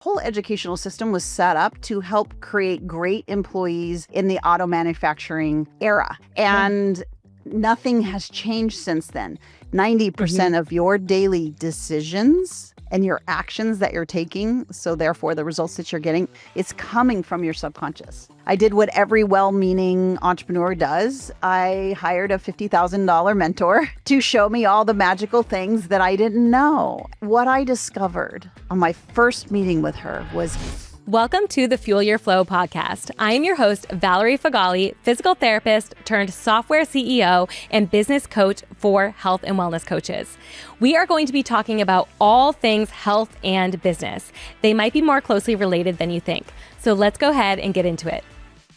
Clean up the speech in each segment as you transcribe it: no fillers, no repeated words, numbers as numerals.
whole educational system was set up to help create great employees in the auto manufacturing era. And nothing has changed since then. 90% of your daily decisions and your actions that you're taking, so therefore the results that you're getting, it's coming from your subconscious. I did what every well-meaning entrepreneur does. I hired a $50,000 mentor to show me all the magical things that I didn't know. What I discovered on my first meeting with her was... Welcome to the Fuel Your Flow podcast. I am your host, Valerie Feghali, physical therapist turned software CEO and business coach for health and wellness coaches. We are going to be talking about all things health and business. They might be more closely related than you think. So let's go ahead and get into it.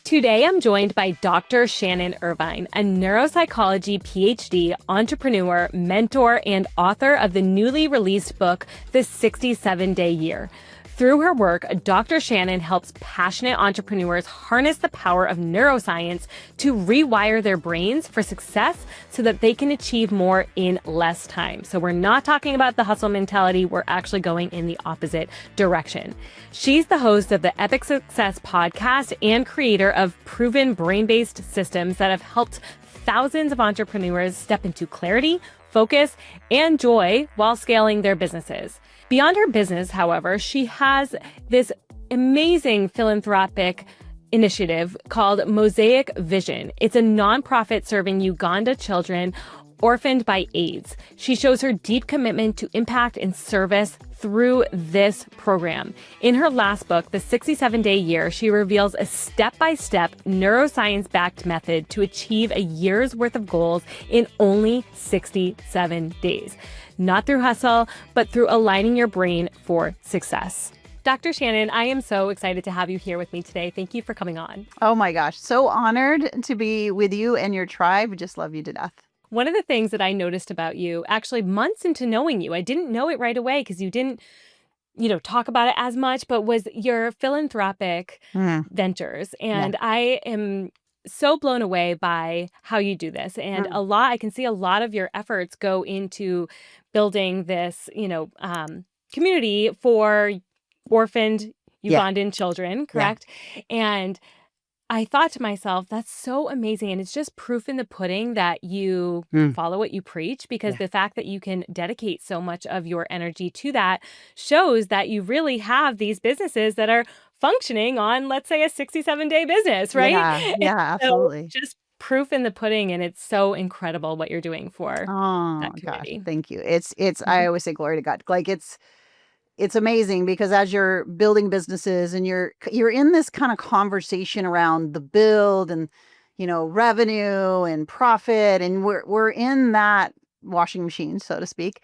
Today, I'm joined by Dr. Shannon Irvine, a neuropsychology PhD, entrepreneur, mentor, and author of the newly released book, The 67-Day Year. Through her work, Dr. Shannon helps passionate entrepreneurs harness the power of neuroscience to rewire their brains for success so that they can achieve more in less time. So we're not talking about the hustle mentality. We're actually going in the opposite direction. She's the host of the Epic Success podcast and creator of proven brain-based systems that have helped thousands of entrepreneurs step into clarity, focus, and joy while scaling their businesses. Beyond her business, however, she has this amazing philanthropic initiative called Mosaic Vision. It's a nonprofit serving Uganda children orphaned by AIDS. She shows her deep commitment to impact and service through this program. In her last book, The 67-Day Year, she reveals a step-by-step neuroscience-backed method to achieve a year's worth of goals in only 67 days. Not through hustle, but through aligning your brain for success. Dr. Shannon, I am so excited to have you here with me today. Thank you for coming on. Oh my gosh, so honored to be with you and your tribe. Just love you to death. One of the things that I noticed about you, actually months into knowing you, I didn't know it right away because you didn't, talk about it as much, but was your philanthropic ventures. And I am so blown away by how you do this. And I can see a lot of your efforts go into building this, community for orphaned Ugandan children, correct? Yeah. And I thought to myself, that's so amazing. And it's just proof in the pudding that you follow what you preach, because the fact that you can dedicate so much of your energy to that shows that you really have these businesses that are functioning on, let's say, a 67-day business, right? Yeah, absolutely. So just proof in the pudding. And it's so incredible what you're doing for that community. Gosh, thank you. It's I always say glory to God. Like it's amazing because as you're building businesses and you're in this kind of conversation around the build and, revenue and profit, and we're in that washing machine, so to speak.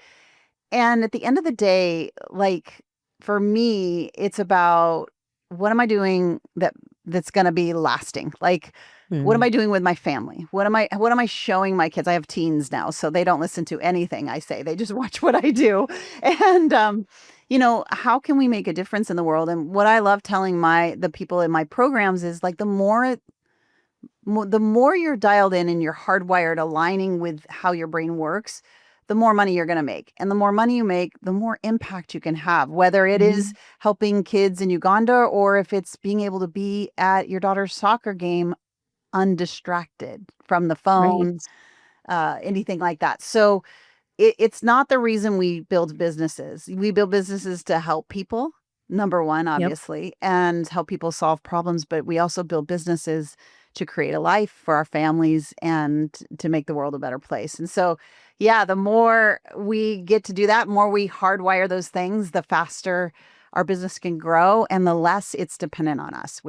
And at the end of the day, like for me, it's about what am I doing that's going to be lasting? Like, what am I doing with my family? What am I showing my kids? I have teens now, so they don't listen to anything I say. They just watch what I do. And, how can we make a difference in the world? And what I love telling the people in my programs is like the more you're dialed in and you're hardwired aligning with how your brain works, the more money you're going to make. And the more money you make, the more impact you can have, whether it is helping kids in Uganda or if it's being able to be at your daughter's soccer game undistracted from the phone, anything like that. So it's not the reason we build businesses. We build businesses to help people, number one, obviously, and help people solve problems. But we also build businesses to create a life for our families and to make the world a better place. And so, the more we get to do that, the more we hardwire those things, the faster our business can grow and the less it's dependent on us,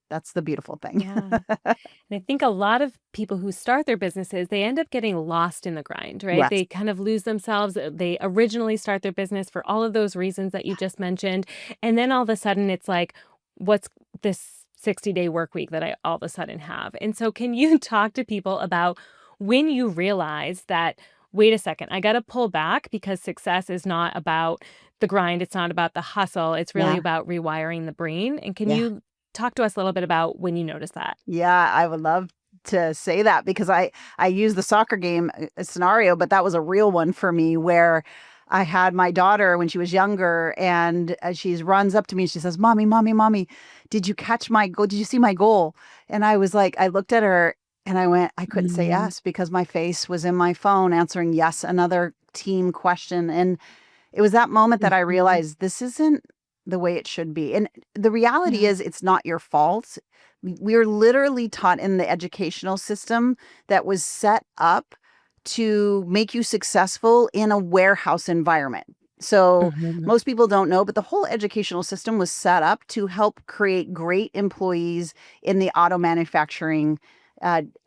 that's the beautiful thing. Yeah. And I think a lot of people who start their businesses, they end up getting lost in the grind, right? Yes. They kind of lose themselves. They originally start their business for all of those reasons that you just mentioned. And then all of a sudden it's like, what's this 60-day work week that I all of a sudden have? And so can you talk to people about when you realize that, wait a second, I got to pull back because success is not about the grind. It's not about the hustle. It's really about rewiring the brain. And can you talk to us a little bit about when you noticed that? Yeah, I would love to say that because I use the soccer game scenario, but that was a real one for me where I had my daughter when she was younger, and she runs up to me and she says, "Mommy, mommy, mommy, did you catch my goal? Did you see my goal?" And I was like, I looked at her and I went, I couldn't say yes because my face was in my phone answering yes, another team question. And it was that moment that I realized this isn't the way it should be. And the reality is it's not your fault. We're literally taught in the educational system that was set up to make you successful in a warehouse environment. So most people don't know, but the whole educational system was set up to help create great employees in the auto manufacturing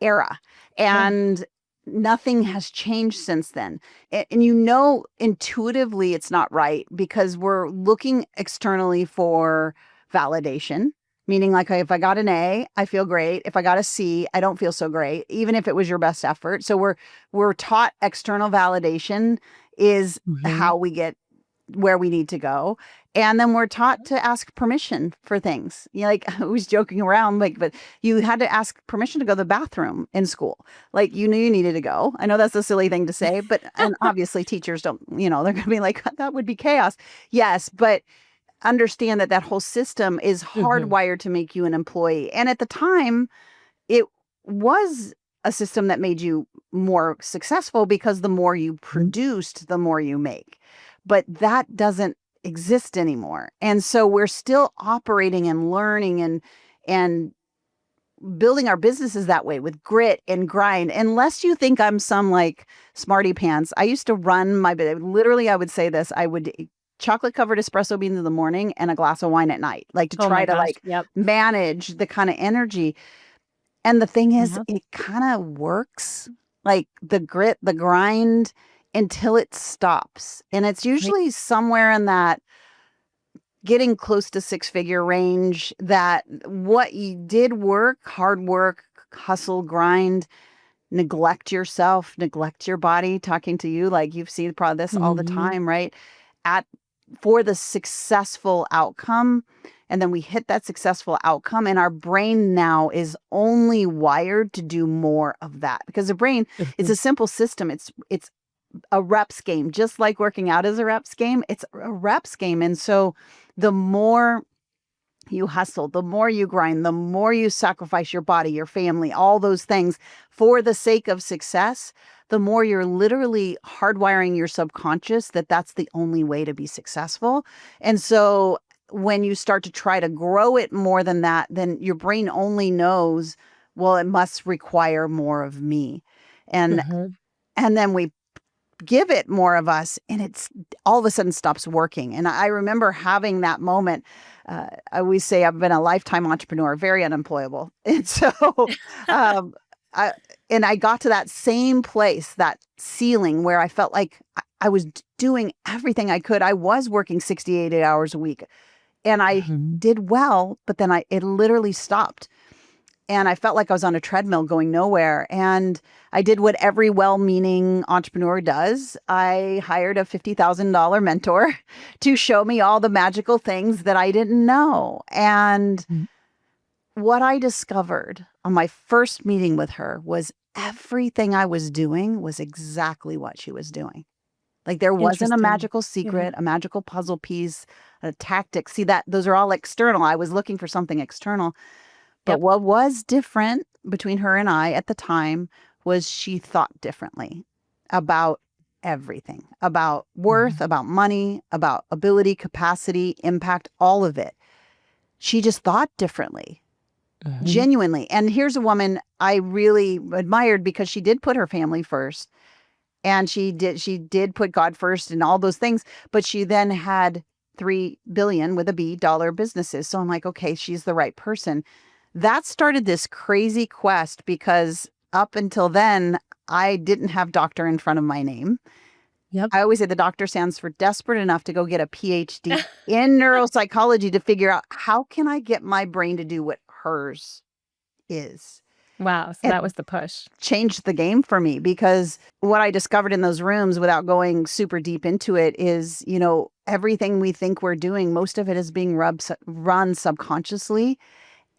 era. And nothing has changed since then. And you know, intuitively, it's not right because we're looking externally for validation. Meaning, like, if I got an A, I feel great. If I got a C, I don't feel so great, even if it was your best effort. So we're taught external validation is how we get where we need to go. And then we're taught to ask permission for things. You know, like I was joking around, like, but you had to ask permission to go to the bathroom in school. Like you knew you needed to go. I know that's a silly thing to say, but and obviously teachers don't, you know, they're going to be like, that would be chaos. Yes, but understand that whole system is hardwired to make you an employee. And at the time, it was a system that made you more successful because the more you produced, the more you make. But that doesn't exist anymore. And so we're still operating and learning and building our businesses that way with grit and grind. Unless you think I'm some like smarty pants. I used to run literally, I would say this, I would chocolate covered espresso beans in the morning and a glass of wine at night, like to try to manage the kind of energy. And the thing is, it kind of works, like the grit, the grind, until it stops. And it's usually somewhere in that getting close to 6-figure range, that what you did work, hard work, hustle, grind, neglect yourself, neglect your body, talking to you, like you've seen probably this all the time, right? For the successful outcome. And then we hit that successful outcome and our brain now is only wired to do more of that because the brain, it's a simple system. It's a reps game, just like working out is a reps game. It's a reps game. And so the more you hustle, the more you grind, the more you sacrifice your body, your family, all those things for the sake of success, the more you're literally hardwiring your subconscious that that's the only way to be successful. And so when you start to try to grow it more than that, then your brain only knows, well, it must require more of me. And then we give it more of us and it's all of a sudden stops working. And I remember having that moment. I always say I've been a lifetime entrepreneur, very unemployable. And so I got to that same place, that ceiling where I felt like I was doing everything I could. I was working 68 hours a week and I did well, but then it literally stopped. And I felt like I was on a treadmill going nowhere. And I did what every well-meaning entrepreneur does. I hired a $50,000 mentor to show me all the magical things that I didn't know. And what I discovered on my first meeting with her was everything I was doing was exactly what she was doing. Like there wasn't a magical secret, a magical puzzle piece, a tactic. See, those are all external. I was looking for something external. But what was different between her and I at the time was she thought differently about everything, about worth, about money, about ability, capacity, impact, all of it. She just thought differently, genuinely. And here's a woman I really admired because she did put her family first and she did put God first and all those things. But she then had $3 billion with a B dollar businesses. So I'm like, okay, she's the right person. That started this crazy quest because up until then, I didn't have doctor in front of my name. I always say the doctor stands for desperate enough to go get a PhD in neuropsychology to figure out how can I get my brain to do what hers is. Wow. So that was the push. Changed the game for me because what I discovered in those rooms without going super deep into it is, you know, everything we think we're doing, most of it is being run subconsciously.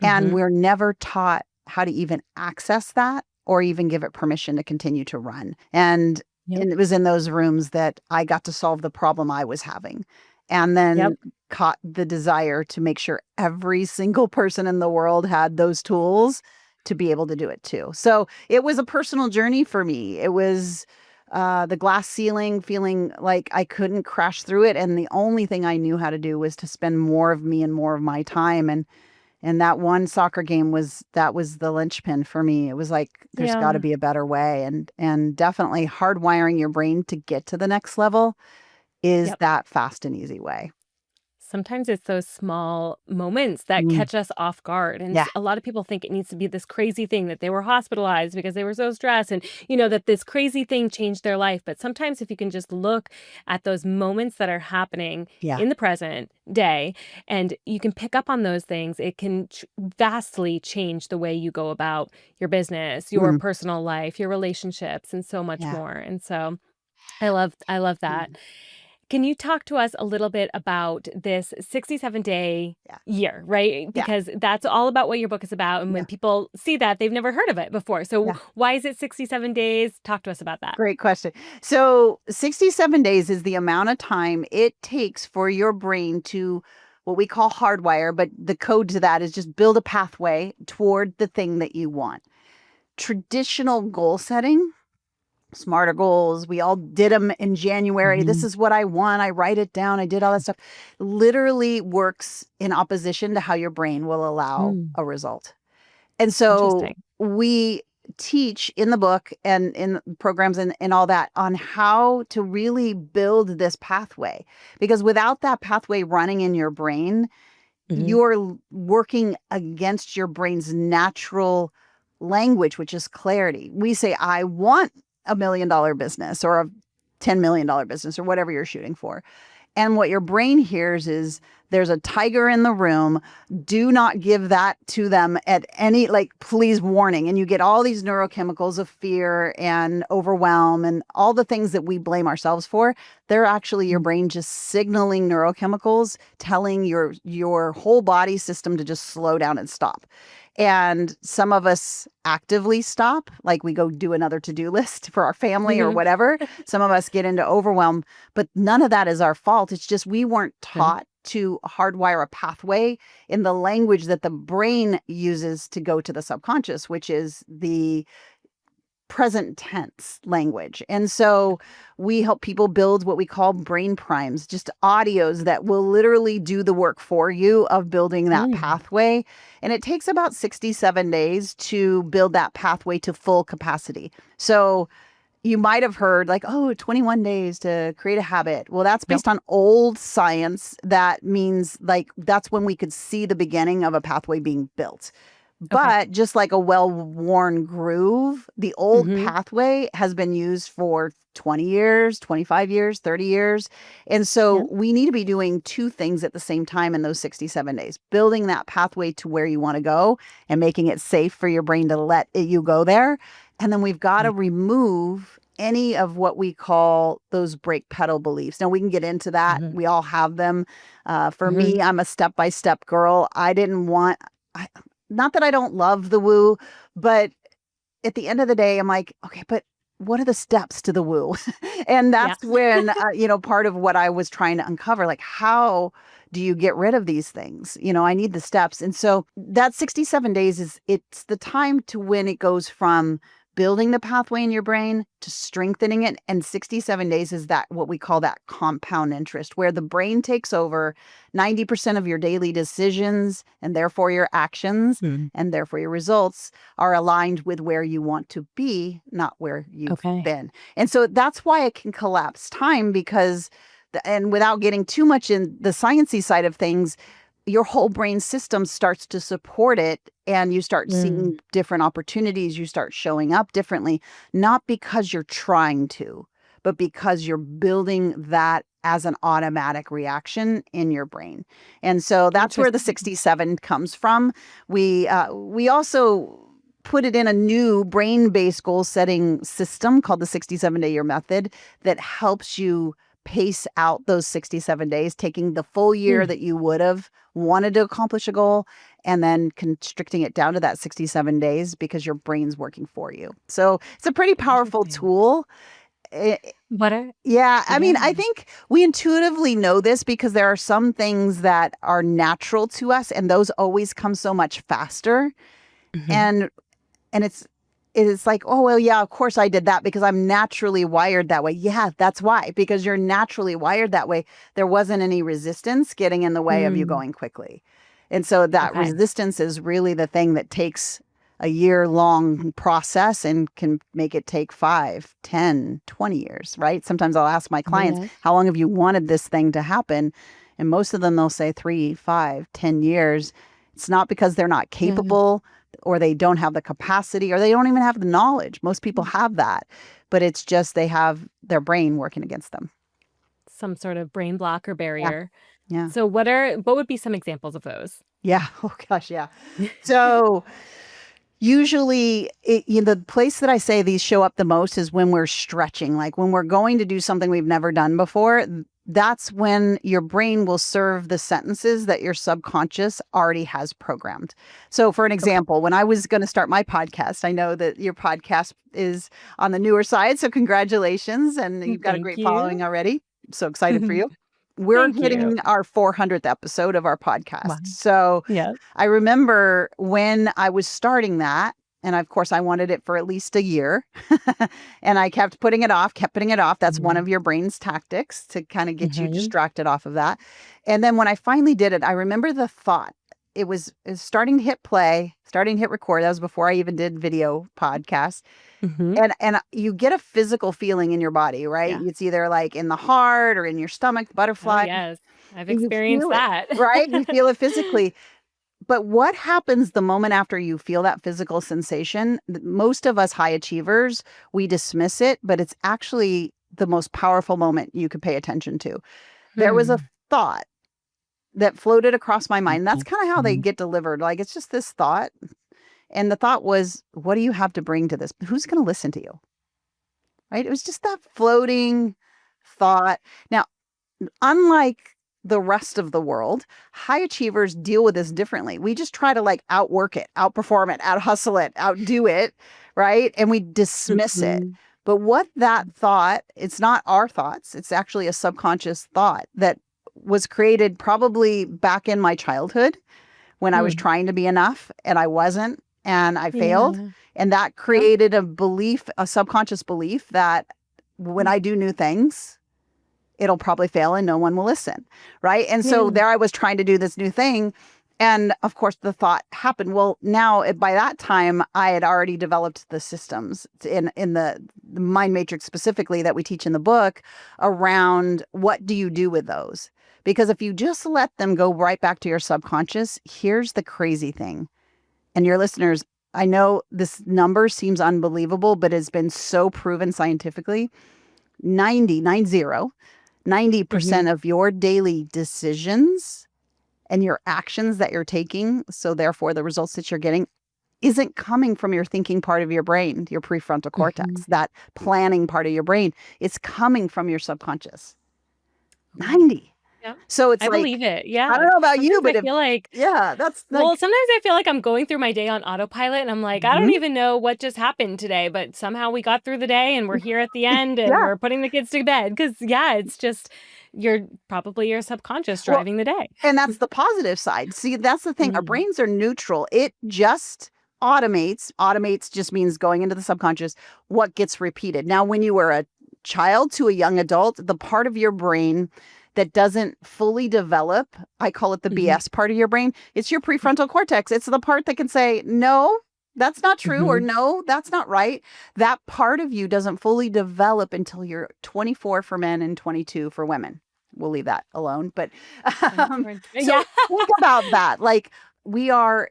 And we're never taught how to even access that or even give it permission to continue to run. And Yep. And it was in those rooms that I got to solve the problem I was having. And Yep. then caught the desire to make sure every single person in the world had those tools to be able to do it too. So it was a personal journey for me. It was the glass ceiling, feeling like I couldn't crash through it. And the only thing I knew how to do was to spend more of me and more of my time. And that one soccer game was the linchpin for me. It was like, there's got to Yeah. be a better way. And definitely hardwiring your brain to get to the next level is Yep. that fast and easy way. Sometimes it's those small moments that Mm. catch us off guard. And Yeah. a lot of people think it needs to be this crazy thing that they were hospitalized because they were so stressed and, that this crazy thing changed their life. But sometimes if you can just look at those moments that are happening Yeah. in the present day and you can pick up on those things, it can vastly change the way you go about your business, your Mm. personal life, your relationships, and so much Yeah. more. And so I love that. Mm. Can you talk to us a little bit about this 67-day Yeah. year, right? Yeah. Because that's all about what your book is about. And Yeah. when people see that, they've never heard of it before. So Yeah. why is it 67 days? Talk to us about that. Great question. So 67 days is the amount of time it takes for your brain to what we call hardwire, but the code to that is just build a pathway toward the thing that you want. Traditional goal setting, smarter goals, we all did them in January. This is what I want. I write it down. I did all that stuff. Literally works in opposition to how your brain will allow a result. And so Interesting. we teach in the book and in programs and all that on how to really build this pathway. Because without that pathway running in your brain, you're working against your brain's natural language, which is clarity. We say, I want $1 million business or a $10 million business or whatever you're shooting for. And what your brain hears is there's a tiger in the room. Do not give that to them at any, please warning. And you get all these neurochemicals of fear and overwhelm and all the things that we blame ourselves for. They're actually your brain just signaling neurochemicals, telling your whole body system to just slow down and stop. And some of us actively stop, like we go do another to-do list for our family or whatever. Some of us get into overwhelm, but none of that is our fault. It's just we weren't taught to hardwire a pathway in the language that the brain uses to go to the subconscious, which is the present tense language. And so we help people build what we call brain primes, just audios that will literally do the work for you of building that pathway. And it takes about 67 days to build that pathway to full capacity. So you might have heard 21 days to create a habit. Well, that's based on old science. That means that's when we could see the beginning of a pathway being built. But just like a well-worn groove, the old pathway has been used for 20 years, 25 years, 30 years. And so we need to be doing two things at the same time in those 67 days. Building that pathway to where you want to go and making it safe for your brain to let you go there. And then we've got to remove any of what we call those brake pedal beliefs. Now, we can get into that. We all have them. For me, I'm a step-by-step girl. I didn't want... not that I don't love the woo, but at the end of the day, I'm like, okay, but what are the steps to the woo? And that's when, part of what I was trying to uncover, how do you get rid of these things? I need the steps. And so that 67 days it's the time to when it goes from building the pathway in your brain to strengthening it. And 67 days is that what we call that compound interest, where the brain takes over 90% of your daily decisions and therefore your actions and therefore your results are aligned with where you want to be, not where you've been. And so that's why it can collapse time because, and without getting too much in the sciencey side of things, your whole brain system starts to support it and you start seeing different opportunities. You start showing up differently, not because you're trying to, but because you're building that as an automatic reaction in your brain. And so that's where the 67 comes from. We also put it in a new brain-based goal setting system called the 67-day year method that helps you pace out those 67 days, taking the full year that you would have wanted to accomplish a goal and then constricting it down to that 67 days because your brain's working for you. So it's a pretty powerful tool. What are, Yeah, I mean, I yeah. think we intuitively know this because there are some things that are natural to us, and those always come so much faster. Mhm. And it's like, oh well, yeah, of course I did that because I'm naturally wired that way. Yeah, that's why, because you're naturally wired that way. There wasn't any resistance getting in the way of you Mm, going quickly. And so that okay. resistance is really the thing that takes a year-long process and can make it take 5, 10, 20 years, right? Sometimes I'll ask my Oh, clients, yeah. how long have you wanted this thing to happen? And most of them, they'll say 3, 5, 10 years. It's not because they're not Yeah. capable or they don't have the capacity or they don't even have the knowledge. Most people have that, but it's just they have their brain working against them. Some sort of brain block or Yeah. barrier. Yeah. So what would be some examples of those? Yeah. Oh gosh, yeah. So usually the place that I say these show up the most is when we're stretching, like when we're going to do something we've never done before. That's when your brain will serve the sentences that your subconscious already has programmed. So for an Okay. example, when I was going to start my podcast, I know that your podcast is on the newer side. So congratulations. And you've got a Thank great following you. already. So excited for you. We're Thank you. hitting our 400th episode of our podcast. Wow. So Yeah. I remember when I was starting that, and of course, I wanted it for at least a year. And I kept putting it off, kept putting it off. That's one Mhm. of your brain's tactics to kind of get you Mhm. distracted off of that. And then when I finally did it, I remember the thought. It was starting to hit play, starting to hit record. That was before I even did video podcasts. Mhm. And you get a physical feeling in your body, right? Yeah. It's either like in the heart or in your stomach, Oh, butterfly, yes. I've and you experienced feel it, that. right? You feel it physically. But what happens the moment after you feel that physical sensation? Most of us high achievers, we dismiss it, but it's actually the most powerful moment you could pay attention to. There was a Hmm. thought that floated across my mind. That's Mhm. kind of how they Mhm. get delivered. Like it's just this thought. And the thought was, what do you have to bring to this? Who's going to listen to you? Right? It was just that floating thought. Now, unlike the rest of the world, high achievers deal with this differently. We just try to like outwork it, outperform it, out hustle it, outdo it, right? And we dismiss it. Mhm. But what that thought, it's not our thoughts, it's actually a subconscious thought that was created probably back in my childhood when I was Hmm. trying to be enough and I wasn't and I failed. Yeah. And that Yep. created a belief, a subconscious belief that when I do new things, it'll probably fail and no one will listen. Right. And so Yeah. there I was trying to do this new thing. And of course, the thought happened. Well, now by that time, I had already developed the systems in the mind matrix specifically that we teach in the book around what do you do with those? Because if you just let them go right back to your subconscious, here's the crazy thing. And your listeners, I know this number seems unbelievable, but it's been so proven scientifically. 90% Mhm. of your daily decisions and your actions that you're taking, so therefore the results that you're getting, isn't coming from your thinking part of your brain, your prefrontal Mhm. cortex, that planning part of your brain. It's coming from your subconscious. Okay. 90. Yeah. So it's I like, believe it. I Yeah. don't know about you, Sometimes but I feel like yeah, that's Well, like, sometimes I feel like I'm going through my day on autopilot and I'm like, I don't mhm, even know what just happened today, but somehow we got through the day and we're here at the end and yeah. we're putting the kids to bed. Cause yeah, it's just probably your subconscious Well, driving the day. and that's the positive side. See, that's the thing. Our Mm. brains are neutral. It just automates. Automates just means going into the subconscious what gets repeated. Now, when you were a child to a young adult, the part of your brain that doesn't fully develop, I call it the Mhm. BS part of your brain. It's your prefrontal cortex. It's the part that can say, no, that's not true, or Mhm. no, that's not right. That part of you doesn't fully develop until you're 24 for men and 22 for women. We'll leave that alone. But um, 24. so Yeah. think about that. Like we are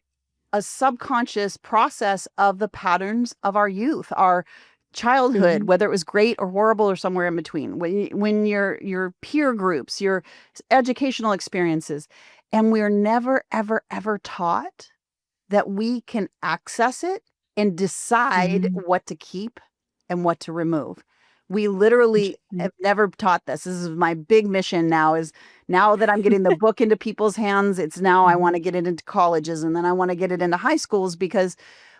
a subconscious process of the patterns of our youth, our childhood, Mhm. whether it was great or horrible or somewhere in between. When your peer groups, your educational experiences, and we're never ever ever taught that we can access it and decide Mhm. what to keep and what to remove. We literally Interesting. have never taught this. This is my big mission now is now that I'm getting the book into people's hands, it's now I want Mhm. to get it into colleges and then I want to get it into high schools because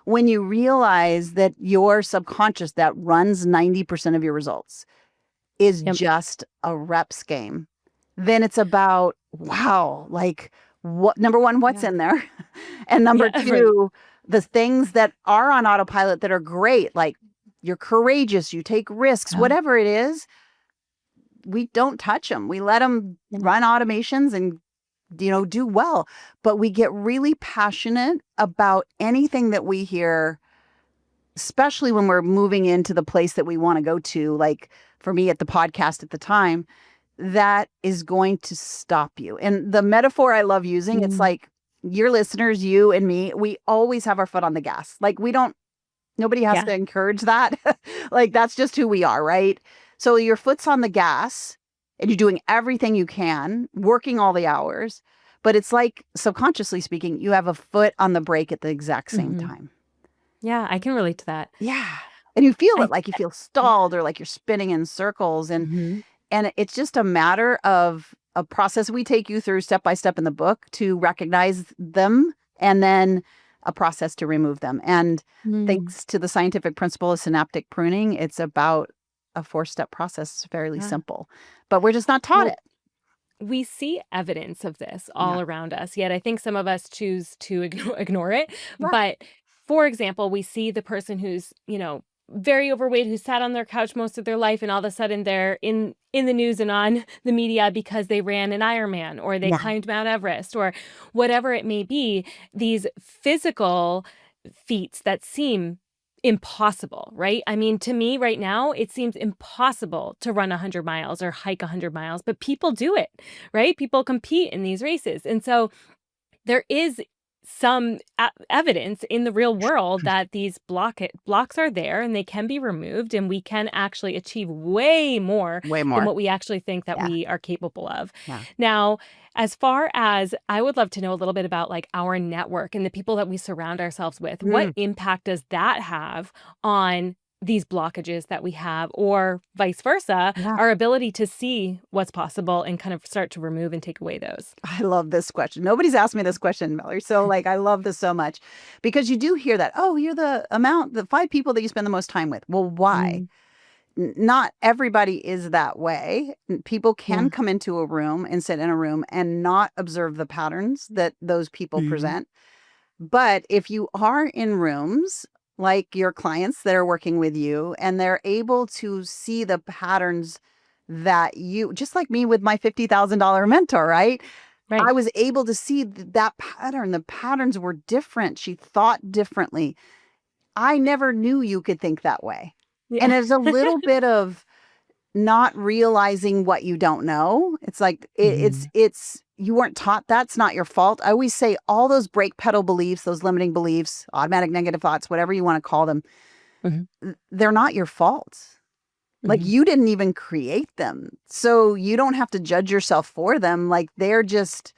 when you realize that your subconscious that runs 90% of your results is just a reps game, then it's about, wow, like what, number one, what's in there? And number two, the things that are on autopilot that are great, like you're courageous, you take risks, whatever it is, we don't touch them. We let them run automations and, do well. But we get really passionate about anything that we hear, especially when we're moving into the place that we want to go to. Like for me at the podcast at the time, that is going to stop you. And the metaphor I love using, it's like your listeners, you and me, we always have our foot on the gas. Like nobody has to encourage that. Like that's just who we are, right? So your foot's on the gas and you're doing everything you can, working all the hours, but it's like subconsciously speaking, you have a foot on the brake at the exact same time. Yeah, I can relate to that. Yeah. And you feel it, like you feel stalled or like you're spinning in circles. And it's just a matter of a process we take you through step by step in the book to recognize them, and then a process to remove them. And thanks to the scientific principle of synaptic pruning, it's about a 4-step process. It's fairly simple, but we're just not taught it. We see evidence of this all around us, yet I think some of us choose to ignore it. Yeah. But for example, we see the person who's, very overweight, who sat on their couch most of their life, and all of a sudden they're in the news and on the media because they ran an Ironman or they climbed Mount Everest or whatever it may be. These physical feats that seem impossible, right? I mean, to me right now, it seems impossible to run 100 miles or hike 100 miles, but people do it, right? People compete in these races. And so there is some evidence in the real world that these blocks are there and they can be removed, and we can actually achieve way more than what we actually think that we are capable of. Yeah. Now, as far as I would love to know a little bit about like our network and the people that we surround ourselves with, what impact does that have on these blockages that we have, or vice versa, our ability to see what's possible and kind of start to remove and take away those? I love this question. Nobody's asked me this question, Valerie. So I love this so much, because you do hear that, you're the 5 people that you spend the most time with. Well, why? Not everybody is that way. People can come into a room and sit in a room and not observe the patterns that those people present. But if you are in rooms like your clients that are working with you, and they're able to see the patterns that you, just like me with my $50,000 mentor, right? I was able to see that pattern. The patterns were different. She thought differently. I never knew you could think that way. Yeah. And there's a little bit of not realizing what you don't know. It's like, it's you weren't taught. That's not your fault. I always say all those brake pedal beliefs, those limiting beliefs, automatic negative thoughts, whatever you want to call them, they're not your fault. Like you didn't even create them. So you don't have to judge yourself for them. Like they're just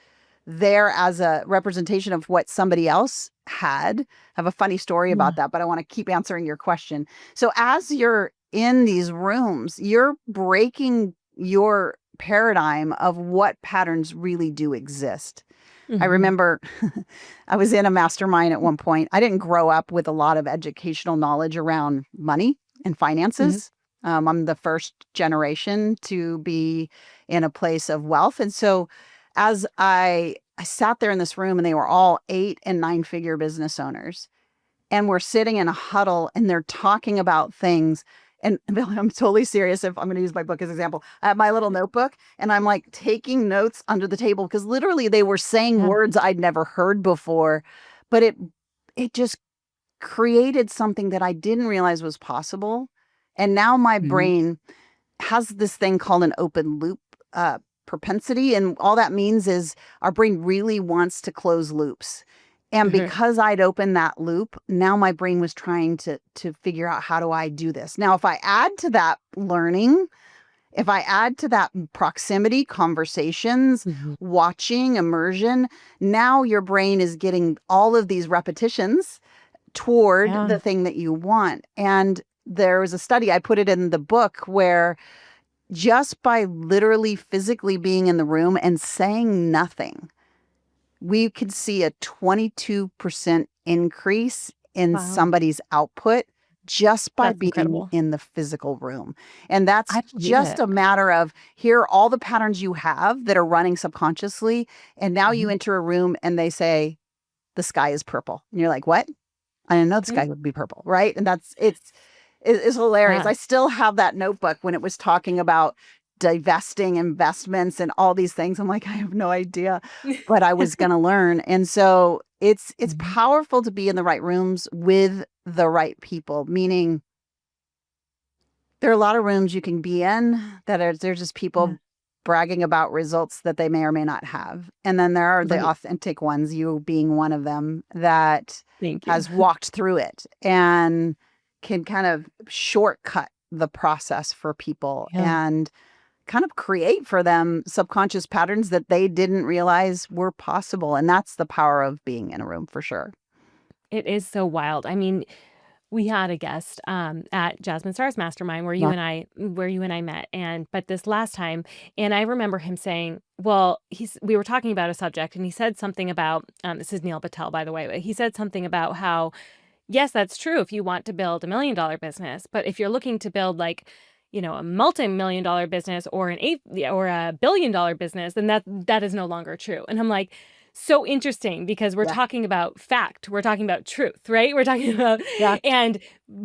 there as a representation of what somebody else had. I have a funny story about that, but I want to keep answering your question. So as you're in these rooms, you're breaking your paradigm of what patterns really do exist. I remember I was in a mastermind at one point. I didn't grow up with a lot of educational knowledge around money and finances. I'm the first generation to be in a place of wealth. And so as I sat there in this room, and they were all 8 and 9-figure business owners, and we're sitting in a huddle and they're talking about things. And I'm totally serious. If I'm going to use my book as an example, I have my little notebook and I'm like taking notes under the table, because literally they were saying words I'd never heard before, but it just created something that I didn't realize was possible. And now my brain has this thing called an open loop propensity. And all that means is our brain really wants to close loops. And because I'd opened that loop, now my brain was trying to figure out, how do I do this? Now, if I add to that learning, if I add to that proximity, conversations, watching, immersion, now your brain is getting all of these repetitions toward the thing that you want. And there was a study, I put it in the book, where just by literally physically being in the room and saying nothing, we could see a 22% increase in Wow. somebody's output just by That's being incredible. in the physical room. And that's I believe just it. a matter of, here are all the patterns you have that are running subconsciously. And now you Mhm. enter a room and they say, the sky is purple. And you're like, what? I didn't know the Mhm. sky would be purple. Right. And it's hilarious. Yeah. I still have that notebook when it was talking about divesting investments and all these things. I'm like, I have no idea, but I was going to learn. And so it's Mhm. powerful to be in the right rooms with the right people, meaning there are a lot of rooms you can be in that they're just Yeah. people bragging about results that they may or may not have. And then there are the Right. authentic ones, you being one of them, that Thank you. has walked through it and can kind of shortcut the process for people Yeah. and kind of create for them subconscious patterns that they didn't realize were possible. And that's the power of being in a room for sure. It is so wild. I mean, we had a guest at Jasmine Star's Mastermind Yeah. where you and I met, but this last time, and I remember him saying, well, we were talking about a subject, and he said something about this is Neil Patel, by the way, but he said something about how, yes, that's true if you want to build $1 million business, but if you're looking to build like, a multi-million-dollar business or or $1 billion business, then that is no longer true. And I'm like, so interesting, because we're Yeah. talking about fact, we're talking about truth, right? We're talking about, Yeah.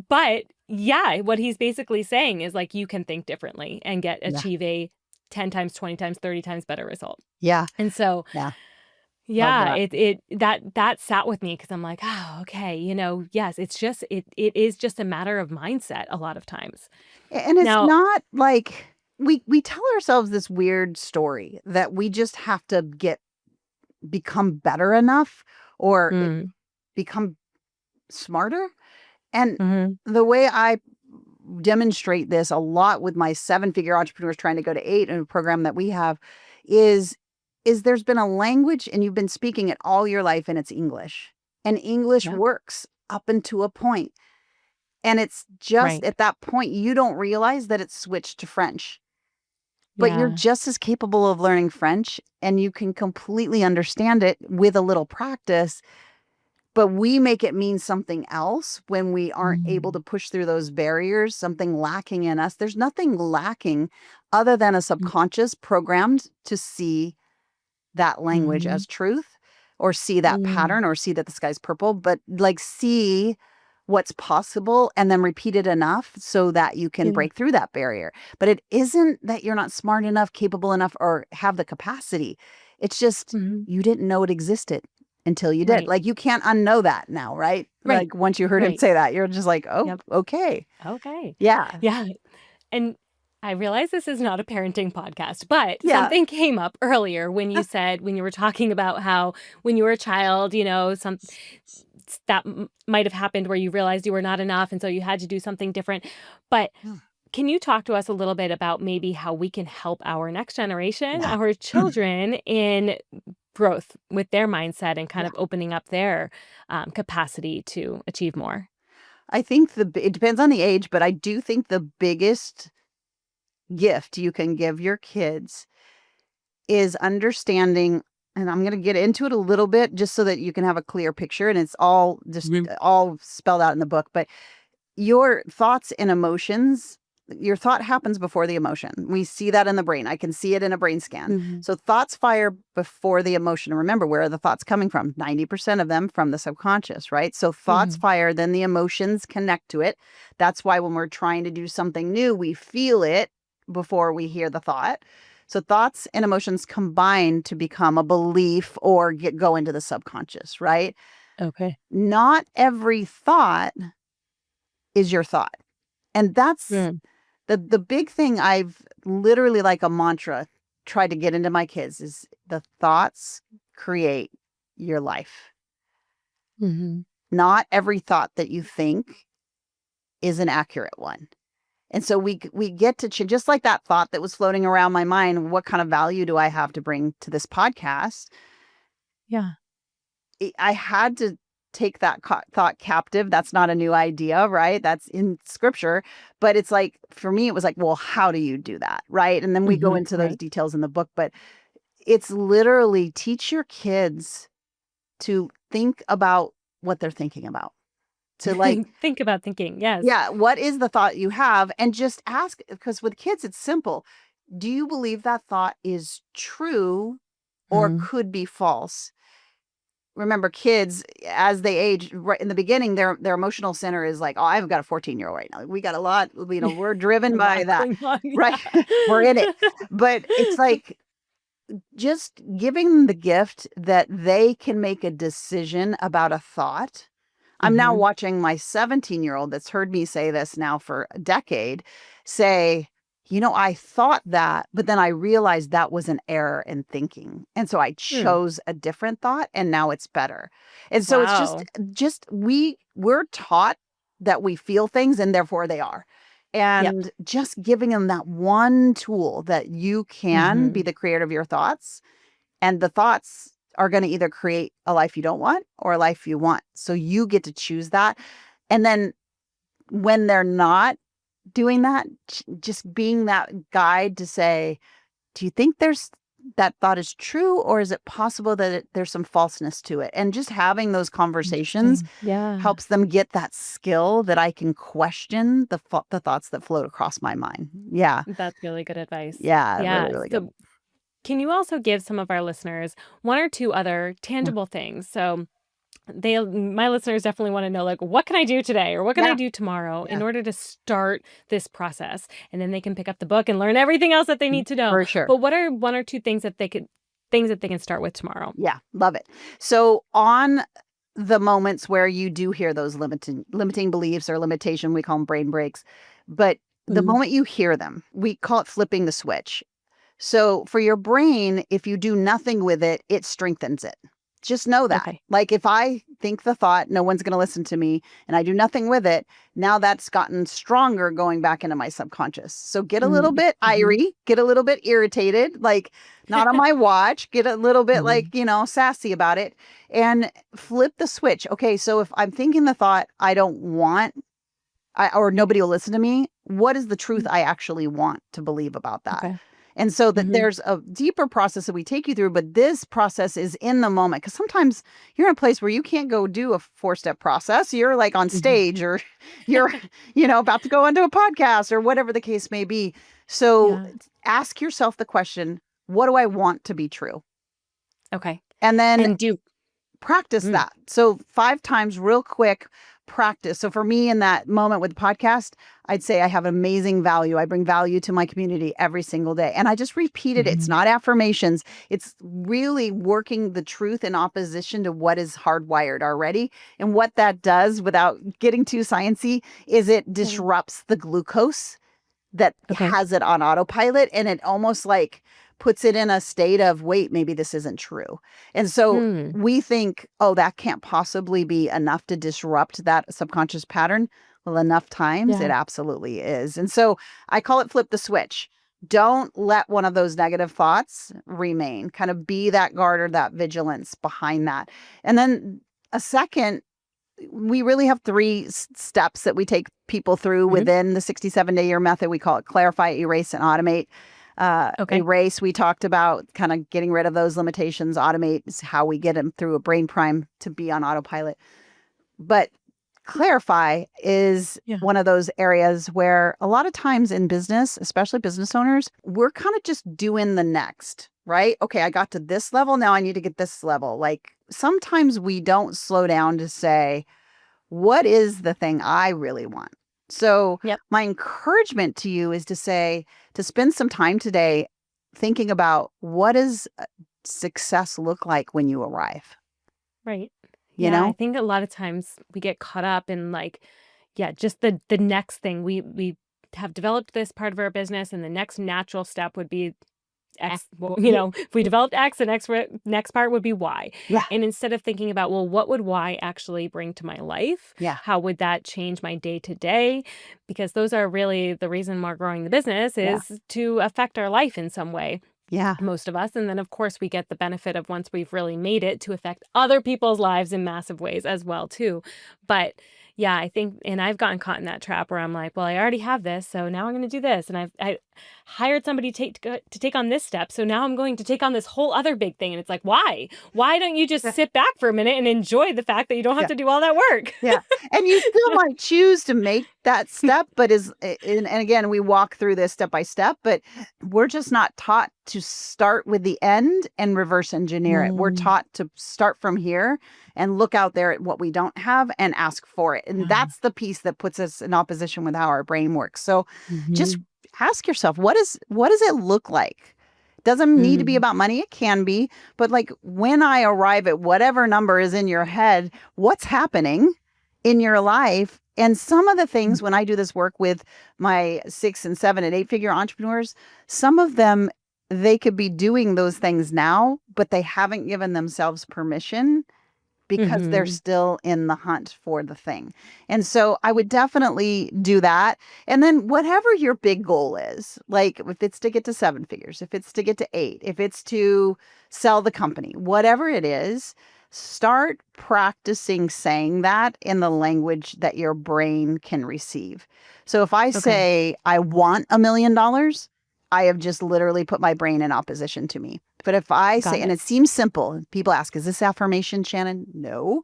but yeah, what he's basically saying is like, you can think differently and Yeah. achieve a 10 times, 20 times, 30 times better result. Yeah. And so Yeah. Love yeah, that. that sat with me, because I'm like, oh, okay, yes, it is just a matter of mindset a lot of times. And it's Now, not like we tell ourselves this weird story that we just have to become better enough or mm, become smarter. And mhm, the way I demonstrate this a lot with my 7-figure entrepreneurs trying to go to 8 in a program that we have is there's been a language and you've been speaking it all your life and it's English. And English yeah, works up until a point. And it's just right, at that point you don't realize that it's switched to French. But you're yeah, just as capable of learning French and you can completely understand it with a little practice. But we make it mean something else when we aren't able to mm, push through those barriers, something lacking in us. There's nothing lacking other than a mm, subconscious programmed to see that language mhm, as truth or see that mm, pattern or see that the sky's purple, but like see what's possible and then repeat it enough so that you can yeah, break through that barrier. But it isn't that you're not smart enough, capable enough, or have the capacity. It's just mhm, you didn't know it existed until you did. right, Like you can't unknow that now, right? right, Like once you heard him right, say that, you're just like, oh, yep, okay. okay, Yeah. yeah. And I realize this is not a parenting podcast, but Yeah. something came up earlier when you were talking about how when you were a child, might have happened where you realized you were not enough, and so you had to do something different. But Yeah. can you talk to us a little bit about maybe how we can help our next generation, Yeah. our children, in growth with their mindset and kind Yeah. of opening up their capacity to achieve more? I think it depends on the age, but I do think the biggest gift you can give your kids is understanding, and I'm going to get into it a little bit just so that you can have a clear picture and it's all just all spelled out in the book, but your thoughts and emotions, your thought happens before the emotion. We see that in the brain. I can see it in a brain scan. Mhm. So thoughts fire before the emotion. And remember, where are the thoughts coming from? 90% of them from the subconscious, right? So thoughts Mhm. fire, then the emotions connect to it. That's why when we're trying to do something new, we feel it before we hear the thought. So thoughts and emotions combine to become a belief or go into the subconscious, right? Okay. Not every thought is your thought. And that's Mm. the big thing I've literally like a mantra tried to get into my kids is the thoughts create your life. Mhm. Not every thought that you think is an accurate one. And so we get to just like that thought that was floating around my mind, what kind of value do I have to bring to this podcast? Yeah. I had to take that thought captive. That's not a new idea, right? That's in scripture. But it's like, for me, it was like, well, how do you do that? Right. And then we go Mhm. into those Right. details in the book, but it's literally teach your kids to think about what they're thinking about. to like, Think about thinking. Yes. yeah, what is the thought you have? And just ask, because with kids, it's simple. Do you believe that thought is true or Mhm. could be false? Remember, kids, as they age, right in the beginning, their emotional center is like, oh, I've got a 14-year-old right now. We got a lot, we're driven A by lot that, going on. right? Yeah. We're in it. But it's like just giving them the gift that they can make a decision about a thought. I'm now Mhm. watching my 17-year-old that's heard me say this now for a decade say, I thought that, but then I realized that was an error in thinking. And so I Hmm. chose a different thought and now it's better. And so it's Wow. just we're taught that we feel things and therefore they are. Yep. And just giving them that one tool that you can be Mhm. the creator of your thoughts, and the thoughts are going to either create a life you don't want or a life you want. So you get to choose that. And then when they're not doing that, just being that guide to say, do you think that thought is true, or is it possible that there's some falseness to it? And just having those conversations Interesting. Yeah. helps them get that skill that I can question the thoughts that float across my mind. Yeah. That's really good advice. Yeah. Yeah. Really, really good. So can you also give some of our listeners one or two other Yeah. tangible things? So my listeners definitely want to know, like, what can I do today or what can I Yeah. do tomorrow in Yeah. order to start this process? And then they can pick up the book and learn everything else that they need to know. For sure. But what are one or two things that they can start with tomorrow? Yeah, love it. So on the moments where you do hear those limiting beliefs or limitation, we call them brain breaks, but the Mhm. moment you hear them, we call it flipping the switch. So for your brain, if you do nothing with it, it strengthens it. Just know that. Okay. Like if I think the thought, no one's going to listen to me, and I do nothing with it, now that's gotten stronger going back into my subconscious. So get a little bit Mm-hmm. irie, get a little bit irritated, like not on my watch, get a little bit like, Mhm. sassy about it, and flip the switch. Okay, so if I'm thinking the thought I don't want, or nobody will listen to me, what is the truth I actually want to believe about that? Okay. And so that Mhm. there's a deeper process that we take you through, but this process is in the moment. Because sometimes you're in a place where you can't go do a 4-step process. You're like on Mhm. stage, or you're, about to go onto a podcast or whatever the case may be. So Yeah. ask yourself the question, what do I want to be true? Okay. And then And do practice mm. that. So 5 times real quick practice. So for me in that moment with the podcast, I'd say I have amazing value. I bring value to my community every single day. And I just repeated it. It's Mhm. not affirmations. It's really working the truth in opposition to what is hardwired already. And what that does, without getting too sciencey, is it disrupts the glucose that Okay. has it on autopilot, and it almost like puts it in a state of, wait, maybe this isn't true. And so Hmm. we think, oh, that can't possibly be enough to disrupt that subconscious pattern. Well, enough times it Yeah. absolutely is. And so I call it flip the switch. Don't let one of those negative thoughts remain. Kind of be that guard or that vigilance behind that. And then a second, we really have 3 steps that we take people through Mhm. within the 67-day year method. We call it clarify, erase, and automate. Okay. Erase, we talked about kind of getting rid of those limitations. Automate is how we get them through a brain prime to be on autopilot. But clarify is Yeah. one of those areas where a lot of times in business, especially business owners, we're kind of just doing the next, right? Okay, I got to this level. Now I need to get this level. Like sometimes we don't slow down to say, what is the thing I really want? So Yep. my encouragement to you is to spend some time today thinking about, what does success look like when you arrive? Right. You Yeah, I know? think a lot of times we get caught up in, like, yeah, just the next thing. We have developed this part of our business, and the next natural step would be X. Well, if we developed X, the next part would be Y. Yeah. And instead of thinking about, well, what would Y actually bring to my life? Yeah. How would that change my day to day? Because those are really the reason we're growing the business, Yeah. is to affect our life in some way. Yeah. Most of us. And then, of course, we get the benefit of, once we've really made it, to affect other people's lives in massive ways as well, too. But Yeah, I think, and I've gotten caught in that trap where I'm like, well, I already have this, so now I'm going to do this, and I hired somebody to take on this step, so now I'm going to take on this whole other big thing, and it's like, why? Why don't you just Yeah. sit back for a minute and enjoy the fact that you don't have Yeah. to do all that work? Yeah. And you still might choose to make that step, but and again, we walk through this step by step, but we're just not taught to start with the end and reverse engineer it. We're taught to start from here and look out there at what we don't have and ask for it. And that's the piece that puts us in opposition with how our brain works. So just ask yourself, what does it look like? Doesn't need to be about money. It can be, but like when I arrive at whatever number is in your head, what's happening in your life? And some of the things when I do this work with my 6 and 7 and 8 figure entrepreneurs, some of them, they could be doing those things now, but they haven't given themselves permission because they're still in the hunt for the thing. And so I would definitely do that. And then whatever your big goal is, like if it's to get to 7 figures, if it's to get to 8, if it's to sell the company, whatever it is, start practicing saying that in the language that your brain can receive. So if I say, I want $1 million, I have just literally put my brain in opposition to me. But if I say, and it seems simple, people ask, is this affirmation, Shannon? No.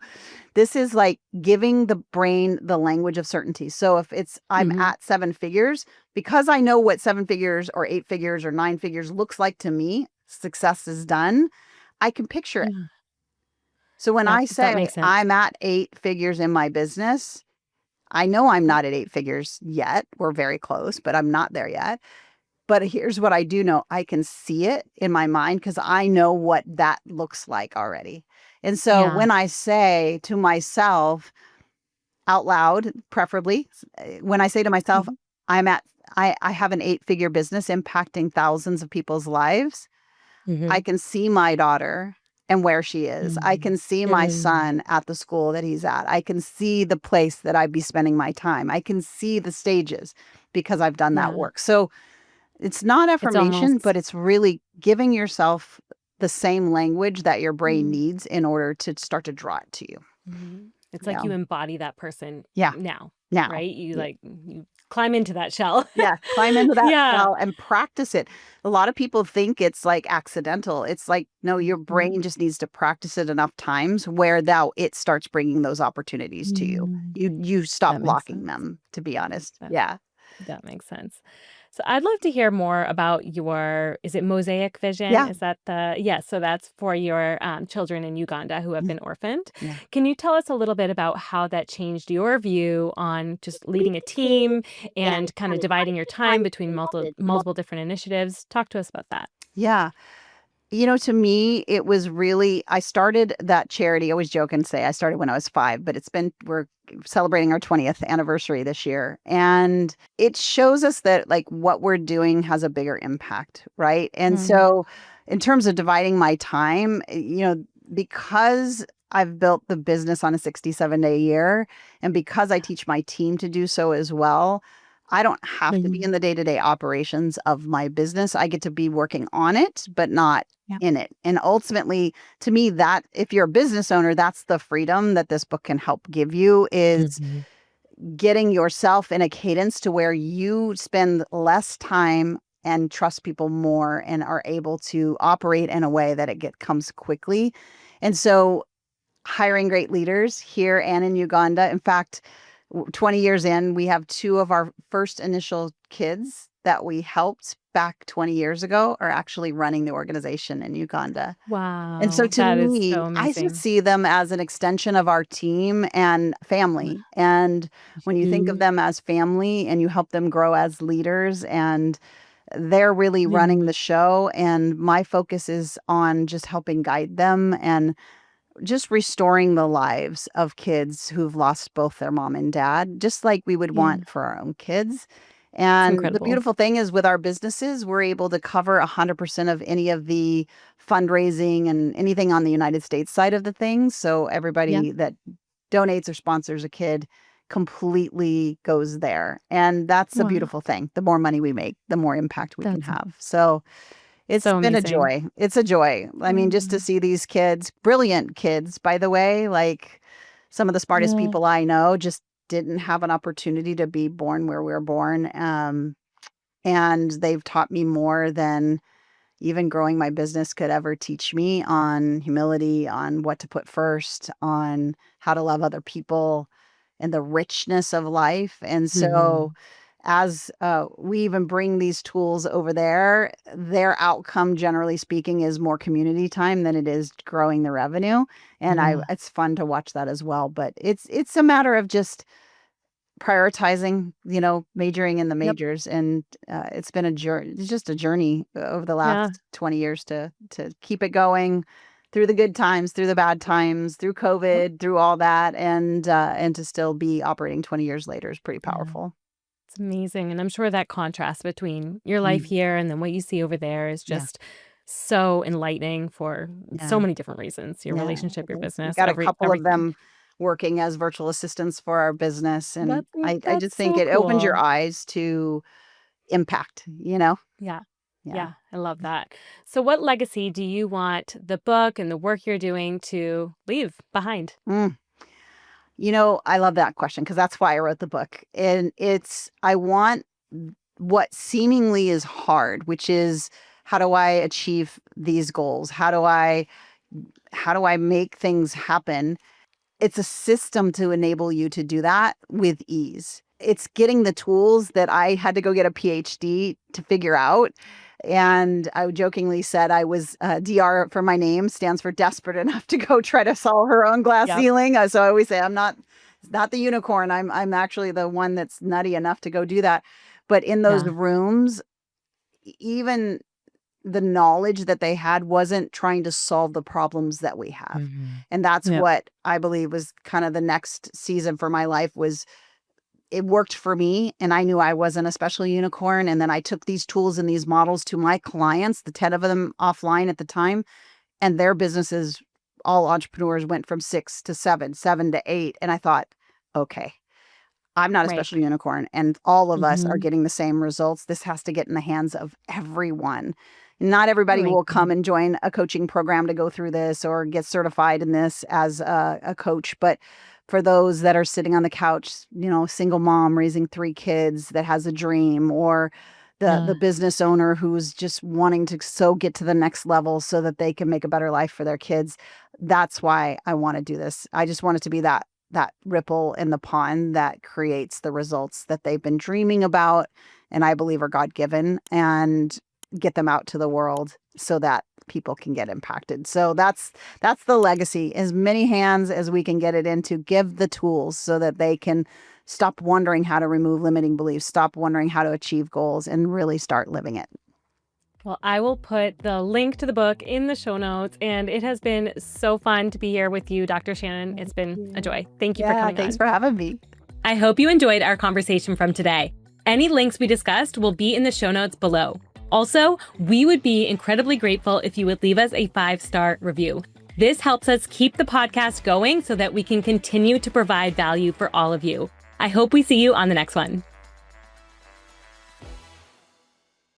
This is like giving the brain the language of certainty. So if it's, I'm at 7 figures, because I know what 7 figures or 8 figures or 9 figures looks like to me, success is done, I can picture it. So when I say I'm at 8 figures in my business, I know I'm not at 8 figures yet. We're very close, but I'm not there yet. But here's what I do know. I can see it in my mind because I know what that looks like already. And so when I say to myself out loud, preferably, when I say to myself, I have an 8-figure business impacting thousands of people's lives. I can see my daughter and where she is. I can see my son at the school that he's at. I can see the place that I'd be spending my time. I can see the stages because I've done that work. So it's not affirmation, but it's really giving yourself the same language that your brain needs in order to start to draw it to you. It's like you embody that person now, right? You you climb into that shell. Climb into that shell and practice it. A lot of people think it's like accidental. It's like, no, your brain just needs to practice it enough times where now it starts bringing those opportunities to you. You stop blocking them, to be honest. That makes sense. So I'd love to hear more about your, is it Mosaic Vision? Yeah. Is that so that's for your children in Uganda who have been orphaned. Can you tell us a little bit about how that changed your view on just leading a team and kind of dividing your time between multiple different initiatives? Talk to us about that. Yeah. You know, to me, it was really, I started that charity. I always joke and say I started when I was 5, but we're celebrating our 20th anniversary this year. And it shows us that like what we're doing has a bigger impact, right? And so in terms of dividing my time, because I've built the business on a 67-day year, and because I teach my team to do so as well, I don't have to be in the day-to-day operations of my business. I get to be working on it, but not in it. And ultimately, to me, that if you're a business owner, that's the freedom that this book can help give you, is getting yourself in a cadence to where you spend less time and trust people more and are able to operate in a way that it comes quickly. And so hiring great leaders here and in Uganda. In fact, 20 years in, we have 2 of our first initial kids that we helped back 20 years ago are actually running the organization in Uganda. Wow. And so to me, so I just see them as an extension of our team and family. And when you think of them as family and you help them grow as leaders, and they're really running the show, and my focus is on just helping guide them and just restoring the lives of kids who've lost both their mom and dad, just like we would want for our own kids. And the beautiful thing is with our businesses, we're able to cover 100% of any of the fundraising and anything on the United States side of the things. So everybody that donates or sponsors a kid completely goes there. And that's a beautiful thing. The more money we make, the more impact we can have. So it's been a joy. It's a joy. I mean, just to see these kids, brilliant kids, by the way, like some of the smartest people I know, just didn't have an opportunity to be born where we were born. And they've taught me more than even growing my business could ever teach me, on humility, on what to put first, on how to love other people, and the richness of life. And so as we even bring these tools over there, their outcome, generally speaking, is more community time than it is growing the revenue. And it's fun to watch that as well. But it's a matter of just prioritizing, majoring in the majors. And it's been just a journey over the last 20 years to keep it going through the good times, through the bad times, through COVID, through all that. And to still be operating 20 years later is pretty powerful. It's amazing. And I'm sure that contrast between your life here and then what you see over there is just so enlightening for so many different reasons. Your relationship, your business. We've got a couple of them working as virtual assistants for our business. And I just think it opens your eyes to impact, Yeah. I love that. So what legacy do you want the book and the work you're doing to leave behind? I love that question, because that's why I wrote the book. And I want what seemingly is hard, which is, how do I achieve these goals? How do I make things happen? It's a system to enable you to do that with ease. It's getting the tools that I had to go get a PhD to figure out. And I jokingly said I was DR for my name stands for desperate enough to go try to solve her own glass ceiling. So I always say I'm not the unicorn. I'm actually the one that's nutty enough to go do that. But in those rooms, even the knowledge that they had wasn't trying to solve the problems that we have. And that's what I believe was kind of the next season for my life. Was it worked for me, and I knew I wasn't a special unicorn. And then I took these tools and these models to my clients, the 10 of them offline at the time, and their businesses, all entrepreneurs, went from 6 to 7, 7 to 8. And I thought, okay, I'm not a special unicorn, and all of us are getting the same results. This has to get in the hands of everyone. Not everybody will come and join a coaching program to go through this or get certified in this as a coach. But for those that are sitting on the couch, single mom raising 3 kids that has a dream, or the business owner who's just wanting to get to the next level so that they can make a better life for their kids. That's why I want to do this. I just want it to be that ripple in the pond that creates the results that they've been dreaming about, and I believe are God-given, and get them out to the world so that people can get impacted. So that's the legacy. As many hands as we can get it into, give the tools so that they can stop wondering how to remove limiting beliefs, stop wondering how to achieve goals, and really start living it. Well, I will put the link to the book in the show notes, and it has been so fun to be here with you, Dr. Shannon. It's been a joy. Thank you for coming on. Thanks for having me. I hope you enjoyed our conversation from today. Any links we discussed will be in the show notes below. Also, we would be incredibly grateful if you would leave us a 5-star review. This helps us keep the podcast going so that we can continue to provide value for all of you. I hope we see you on the next one.